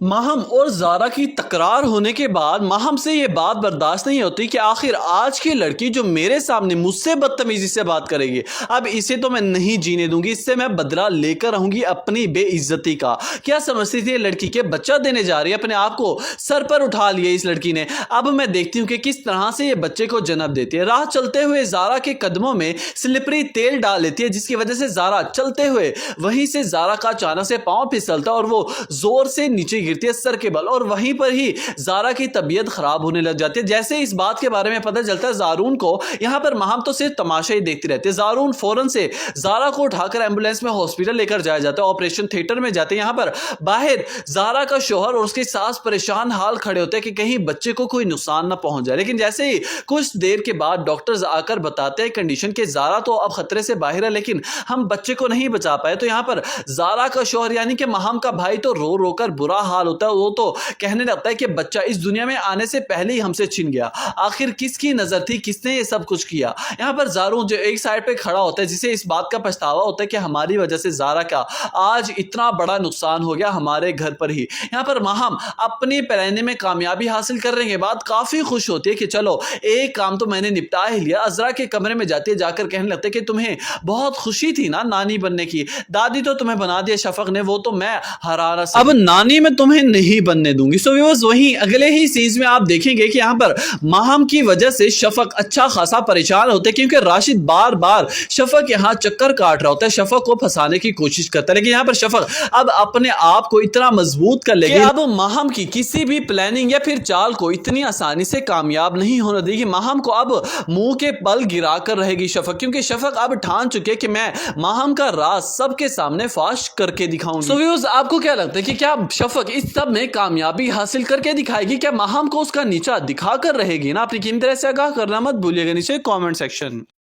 माहम और ज़ारा की तकरार होने के बाद माहम से ये बात बर्दाश्त नहीं होती कि आखिर आज की लड़की जो मेरे सामने मुझसे बदतमीजी से बात करेगी, अब इसे तो मैं नहीं जीने दूंगी, इससे मैं बदला लेकर रहूंगी अपनी बेइज्जती का। क्या समझती थी ये लड़की के बच्चा देने जा रही है, अपने आप को सर पर उठा लिया इस लड़की ने। अब मैं देखती हूँ कि किस तरह से ये बच्चे को जन्म देती है। राह चलते हुए ज़ारा के कदमों में स्लिपरी तेल डाल लेती है, जिसकी वजह से ज़ारा चलते हुए वहीं से ज़ारा का अचानक से पाँव फिसलता और वो जोर से नीचे गिरती है सर के बल, और वहीं पर ही ज़ारा की तबीयत खराब होने लग जाती है। जैसे इस बात के बारे में पता चलता है ज़ारून को, यहाँ पर माहम तो सिर्फ तमाशा ही देखती रहती है। ज़ारून फौरन से ज़ारा को उठाकर एम्बुलेंस में हॉस्पिटल लेकर जाया जाता है, ऑपरेशन थिएटर में जाते हैं। यहाँ पर बाहर ज़ारा का शौहर और उसकी सास परेशान हाल खड़े होते हैं कि कहीं बच्चे को कोई नुकसान ना पहुंच जाए। लेकिन जैसे ही कुछ देर के बाद डॉक्टर्स आकर बताते हैं कंडीशन के ज़ारा तो अब खतरे से बाहर है, लेकिन हम बच्चे को नहीं बचा पाए। तो यहाँ पर ज़ारा का शौहर यानी कि माहम का भाई तो रो रो कर बुरा हाल होता है। वो तो कहने लगता है कि बच्चा इस दुनिया में आने से पहले ही हमसे छिन गया, आखिर किसकी नजर थी, किसने ये सब कुछ किया। यहाँ पर ज़ारू जो एक साइड पे खड़ा होता है, जिसे इस बात का पछतावा होता है कि हमारी वजह से ज़ारा का आज इतना बड़ा नुकसान हो गया हमारे घर पर ही। यहाँ पर माहम अपने प्लान में कामयाबी हासिल करने के बाद काफी खुश होती है कि चलो एक काम तो मैंने निपटा ही लिया। अजरा के कमरे में जाती है, जाकर कहने लगते कि तुम्हें बहुत खुशी थी ना नानी बनने की, दादी तो तुम्हें बना दिया शफक ने, वो तो मैं हराना से, अब नानी मैं तुम्हें नहीं बनने दूंगी। सो व्यूअर्स वहीं अगले ही सीन्स में आप देखेंगे कि यहाँ पर माहम की वजह से शफक अच्छा खासा परेशान होते हैं, क्योंकि राशिद बार बार शफक यहाँ चक्कर काट रहा होता है, शफक को फंसाने की कोशिश करता है। लेकिन यहाँ पर शफक अब अपने आप को इतना मजबूत कर लेगी, अब माहम की किसी भी प्लानिंग या फिर चाल को इतनी आसानी से कामयाब नहीं होने देगी। माहम को अब मुंह के बल गिरा कर रहेगी शफक, क्योंकि शफक अब ठान चुके कि मैं माहम का राज सबके सामने फाश करके दिखाऊंगी। सो व्यूअर्स आपको क्या लगता है कि क्या शफक इस सब में कामयाबी हासिल करके दिखाएगी, क्या माहम को उसका नीचा दिखाकर रहेगी ना? अपनी कीमती राय से आगाह करना मत भूलिएगा नीचे कमेंट सेक्शन।